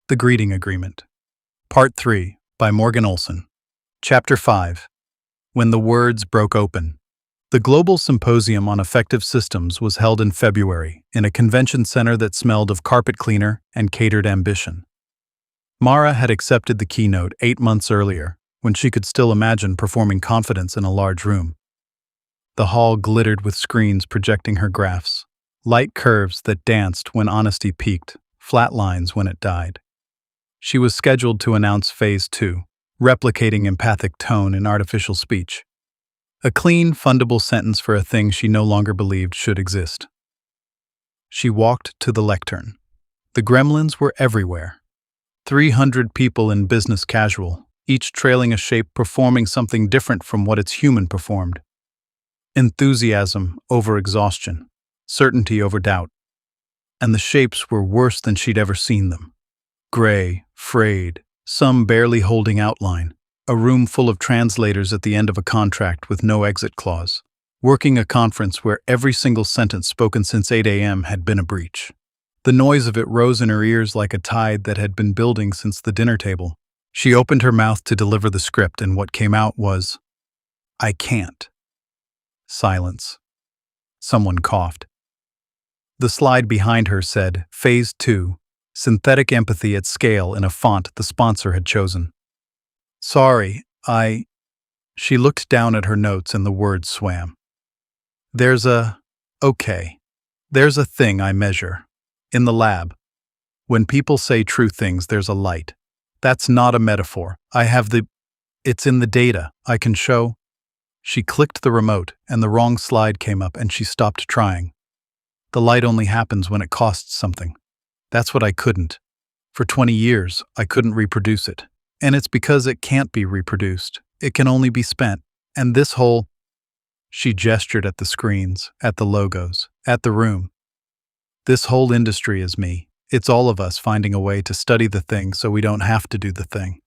The Greeting Agreement. Part 3, by Morgan Olson. Chapter 5. When the Words Broke Open. The Global Symposium on Effective Systems was held in February in a convention center that smelled of carpet cleaner and catered ambition. Mara had accepted the keynote 8 months earlier, when she could still imagine performing confidence in a large room. The hall glittered with screens projecting her graphs, light curves that danced when honesty peaked, flat lines when it died. She was scheduled to announce Phase 2, replicating empathic tone in artificial speech. A clean, fundable sentence for a thing she no longer believed should exist. She walked to the lectern. The gremlins were everywhere. 300 people in business casual, each trailing a shape performing something different from what its human performed. Enthusiasm over exhaustion, certainty over doubt. And the shapes were worse than she'd ever seen them. Gray, frayed, some barely holding outline, a room full of translators at the end of a contract with no exit clause, working a conference where every single sentence spoken since 8 a.m. had been a breach. The noise of it rose in her ears like a tide that had been building since the dinner table. She opened her mouth to deliver the script, and what came out was, "I can't." Silence. Someone coughed. The slide behind her said, Phase 2, Synthetic Empathy at Scale in a font the sponsor had chosen. Sorry, She looked down at her notes and the words swam. There's a thing I measure. In the lab. When people say true things, there's a light. That's not a metaphor. It's in the data. I can show. She clicked the remote and the wrong slide came up and she stopped trying. The light only happens when it costs something. That's what I couldn't. For 20 years, I couldn't reproduce it. And it's because it can't be reproduced. It can only be spent. And this whole... She gestured at the screens, at the logos, at the room. This whole industry is me. It's all of us finding a way to study the thing so we don't have to do the thing.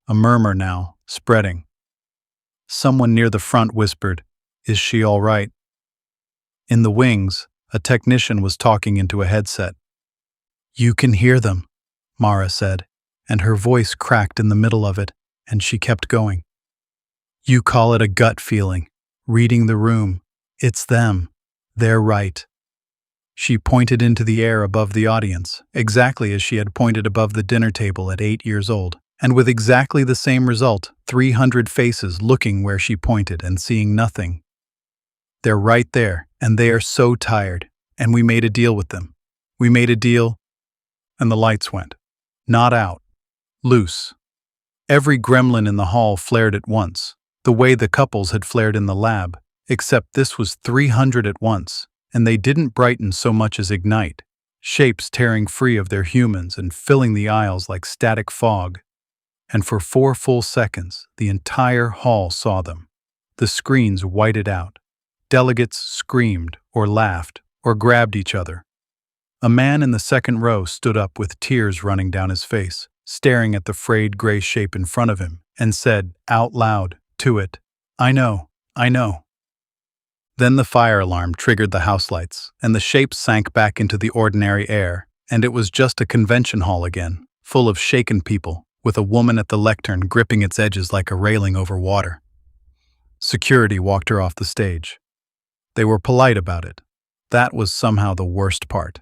A murmur now, spreading. Someone near the front whispered, "Is she all right?" In the wings, a technician was talking into a headset. "You can hear them," Mara said, and her voice cracked in the middle of it, and she kept going. "You call it a gut feeling, reading the room. It's them. They're right." She pointed into the air above the audience, exactly as she had pointed above the dinner table at 8 years old, and with exactly the same result, 300 faces looking where she pointed and seeing nothing. "They're right there, and they are so tired, and we made a deal with them. We made a deal..." And the lights went. Not out. Loose. Every gremlin in the hall flared at once, the way the couples had flared in the lab, except this was 300 at once, and they didn't brighten so much as ignite, shapes tearing free of their humans and filling the aisles like static fog. And for 4 full seconds, the entire hall saw them. The screens whited out. Delegates screamed, or laughed, or grabbed each other. A man in the second row stood up with tears running down his face, staring at the frayed gray shape in front of him, and said, out loud, to it, I know. Then the fire alarm triggered the house lights, and the shape sank back into the ordinary air, and it was just a convention hall again, full of shaken people, with a woman at the lectern gripping its edges like a railing over water. Security walked her off the stage. They were polite about it. That was somehow the worst part.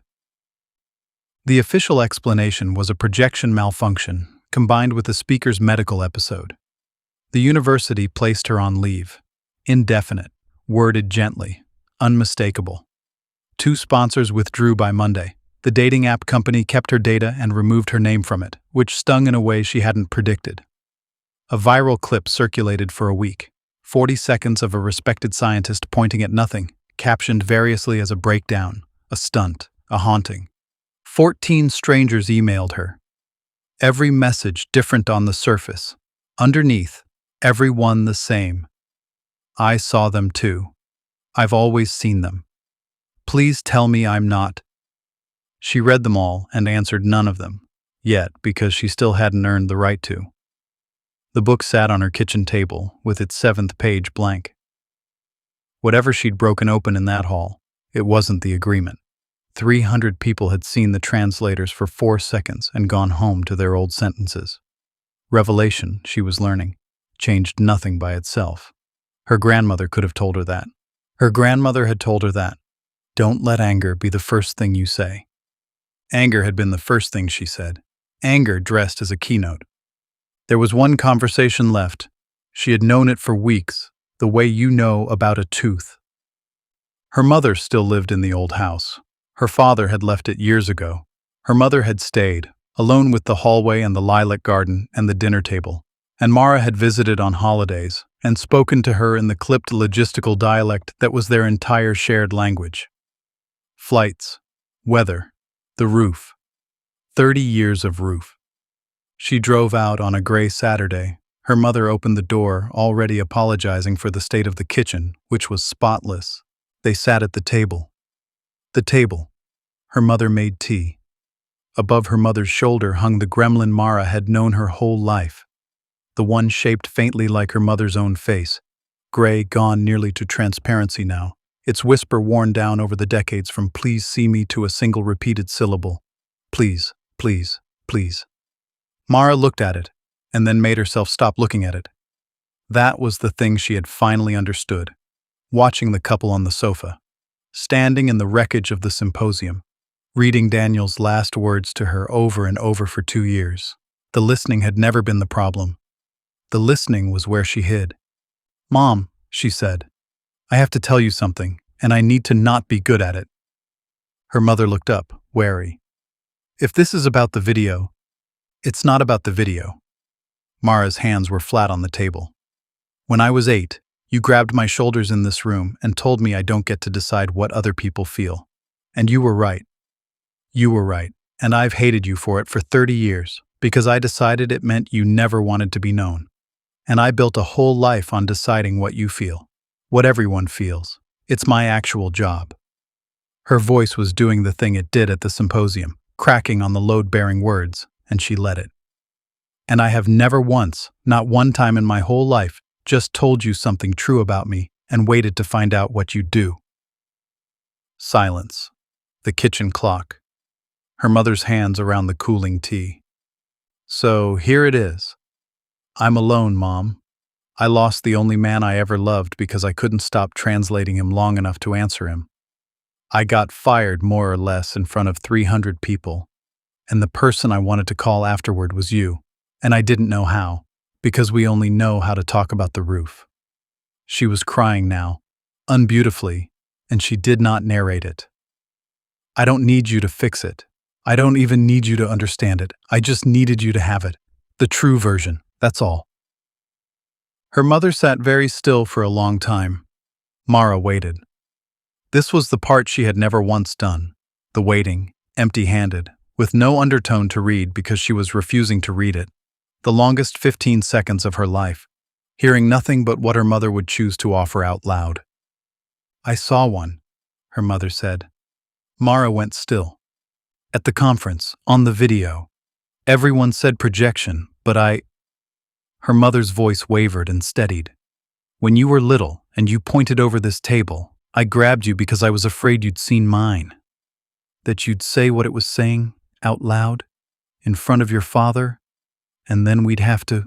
The official explanation was a projection malfunction combined with the speaker's medical episode. The university placed her on leave. Indefinite, worded gently, unmistakable. 2 sponsors withdrew by Monday. The dating app company kept her data and removed her name from it, which stung in a way she hadn't predicted. A viral clip circulated for a week. 40 seconds of a respected scientist pointing at nothing, captioned variously as a breakdown, a stunt, a haunting. 14 strangers emailed her. Every message different on the surface. Underneath, every one the same. I saw them too. I've always seen them. Please tell me I'm not. She read them all and answered none of them, yet because she still hadn't earned the right to. The book sat on her kitchen table, with its 7th page blank. Whatever she'd broken open in that hall, it wasn't the agreement. 300 people had seen the translators for 4 seconds and gone home to their old sentences. Revelation, she was learning, changed nothing by itself. Her grandmother could have told her that. Her grandmother had told her that. Don't let anger be the first thing you say. Anger had been the first thing she said. Anger dressed as a keynote. There was one conversation left. She had known it for weeks, the way you know about a tooth. Her mother still lived in the old house. Her father had left it years ago. Her mother had stayed, alone with the hallway and the lilac garden and the dinner table. And Mara had visited on holidays and spoken to her in the clipped logistical dialect that was their entire shared language. Flights, weather, the roof. 30 years of roof. She drove out on a gray Saturday. Her mother opened the door, already apologizing for the state of the kitchen, which was spotless. They sat at the table. The table. Her mother made tea. Above her mother's shoulder hung the gremlin Mara had known her whole life. The one shaped faintly like her mother's own face, gray, gone nearly to transparency now, its whisper worn down over the decades from please see me to a single repeated syllable. Please, please, please. Mara looked at it, and then made herself stop looking at it. That was the thing she had finally understood, watching the couple on the sofa, standing in the wreckage of the symposium, reading Daniel's last words to her over and over for 2 years. The listening had never been the problem. The listening was where she hid. Mom, she said, I have to tell you something, and I need to not be good at it. Her mother looked up, wary. If this is about the video, it's not about the video. Mara's hands were flat on the table. When I was 8, you grabbed my shoulders in this room and told me I don't get to decide what other people feel. And you were right. You were right, and I've hated you for it for 30 years, because I decided it meant you never wanted to be known. And I built a whole life on deciding what you feel, what everyone feels. It's my actual job. Her voice was doing the thing it did at the symposium, cracking on the load-bearing words, and she let it. And I have never once, not one time in my whole life, just told you something true about me and waited to find out what you do. Silence. The kitchen clock. Her mother's hands around the cooling tea. So here it is. I'm alone, Mom. I lost the only man I ever loved because I couldn't stop translating him long enough to answer him. I got fired more or less in front of 300 people, and the person I wanted to call afterward was you, and I didn't know how, because we only know how to talk about the roof. She was crying now, unbeautifully, and she did not narrate it. I don't need you to fix it. I don't even need you to understand it. I just needed you to have it. The true version, that's all. Her mother sat very still for a long time. Mara waited. This was the part she had never once done, the waiting, empty-handed, with no undertone to read because she was refusing to read it. The longest 15 seconds of her life, hearing nothing but what her mother would choose to offer out loud. I saw one, her mother said. Mara went still. At the conference, on the video. Everyone said projection, but Her mother's voice wavered and steadied. When you were little and you pointed over this table, I grabbed you because I was afraid you'd seen mine. That you'd say what it was saying, out loud, in front of your father, and then we'd have to...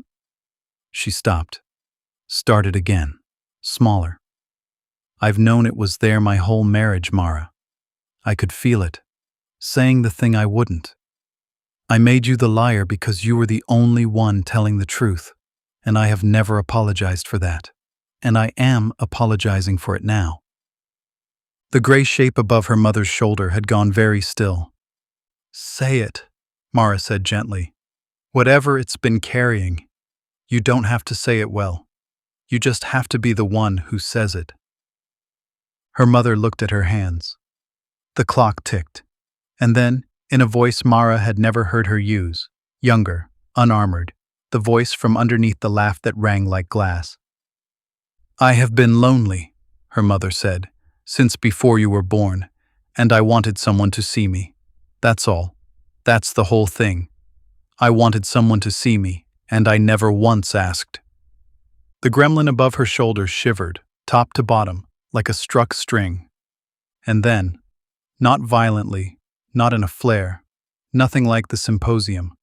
She stopped. Started again, smaller. I've known it was there my whole marriage, Mara. I could feel it, saying the thing I wouldn't. I made you the liar because you were the only one telling the truth, and I have never apologized for that, and I am apologizing for it now. The gray shape above her mother's shoulder had gone very still. Say it, Mara said gently. Whatever it's been carrying, you don't have to say it well. You just have to be the one who says it. Her mother looked at her hands. The clock ticked, and then, in a voice Mara had never heard her use, younger, unarmored, the voice from underneath the laugh that rang like glass. I have been lonely, her mother said, since before you were born, and I wanted someone to see me. That's all. That's the whole thing. I wanted someone to see me, and I never once asked. The gremlin above her shoulder shivered, top to bottom, like a struck string. And then, Not violently, not in a flare, nothing like the symposium.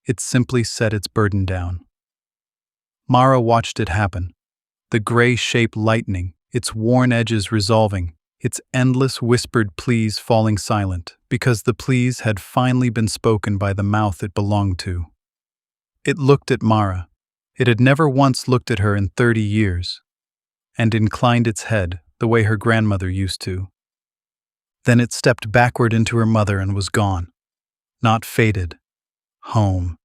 It simply set its burden down. Mara watched it happen, the gray shape lightening, its worn edges resolving, its endless whispered pleas falling silent, because the pleas had finally been spoken by the mouth it belonged to. It looked at Mara. It had never once looked at her in 30 years, and inclined its head the way her grandmother used to. Then it stepped backward into her mother and was gone. Not faded. Home.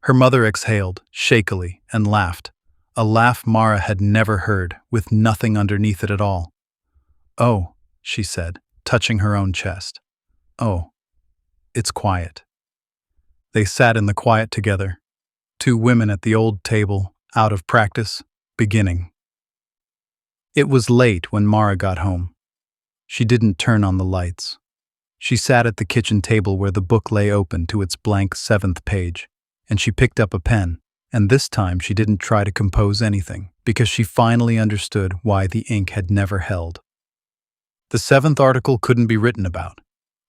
Her mother exhaled, shakily, and laughed, a laugh Mara had never heard, with nothing underneath it at all. "Oh," she said, touching her own chest. "Oh, it's quiet." They sat in the quiet together, two women at the old table, out of practice, beginning. It was late when Mara got home. She didn't turn on the lights. She sat at the kitchen table where the book lay open to its blank 7th page, and she picked up a pen, and this time she didn't try to compose anything, because she finally understood why the ink had never held. The 7th article couldn't be written about.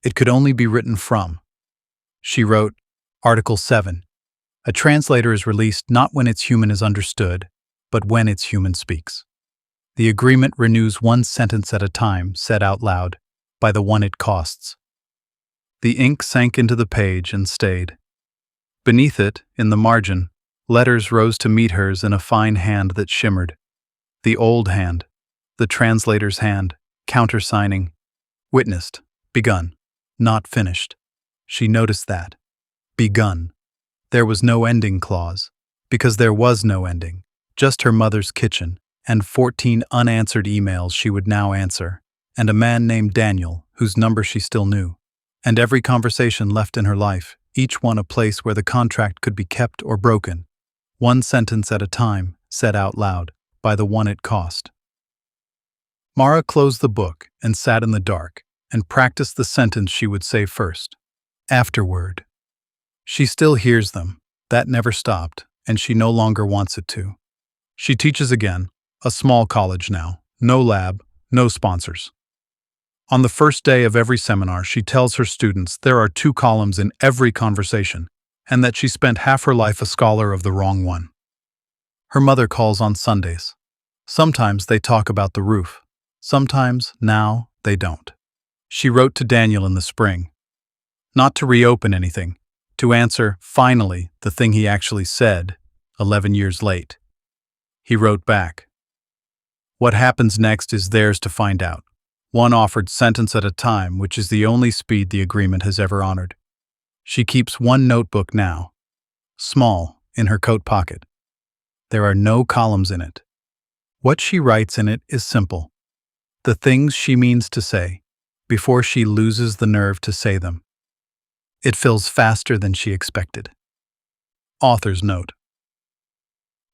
It could only be written from. She wrote, Article 7. A translator is released not when its human is understood, but when its human speaks. The agreement renews one sentence at a time, said out loud, by the one it costs. The ink sank into the page and stayed. Beneath it, in the margin, letters rose to meet hers in a fine hand that shimmered. The old hand, the translator's hand, countersigning, witnessed, begun, not finished. She noticed that. Begun. There was no ending clause, because there was no ending, just her mother's kitchen, and 14 unanswered emails she would now answer, and a man named Daniel, whose number she still knew, and every conversation left in her life, each one a place where the contract could be kept or broken, one sentence at a time, said out loud, by the one it cost. Mara closed the book and sat in the dark, and practiced the sentence she would say first. Afterward. She still hears them. That never stopped, and she no longer wants it to. She teaches again, a small college now, no lab, no sponsors. On the first day of every seminar, she tells her students there are 2 columns in every conversation, and that she spent half her life a scholar of the wrong one. Her mother calls on Sundays. Sometimes they talk about the roof. Sometimes, now, they don't. She wrote to Daniel in the spring. Not to reopen anything, to answer, finally, the thing he actually said, 11 years late. He wrote back. What happens next is theirs to find out. One offered sentence at a time, which is the only speed the agreement has ever honored. She keeps one notebook now, small, in her coat pocket. There are no columns in it. What she writes in it is simple. The things she means to say, before she loses the nerve to say them. It fills faster than she expected. Author's note.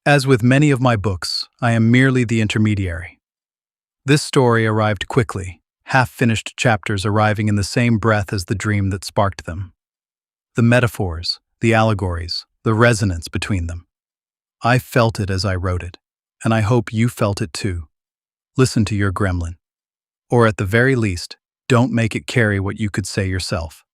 As with many of my books, I am merely the intermediary. This story arrived quickly, half-finished chapters arriving in the same breath as the dream that sparked them. The metaphors, the allegories, the resonance between them. I felt it as I wrote it, and I hope you felt it too. Listen to your gremlin. Or at the very least, don't make it carry what you could say yourself.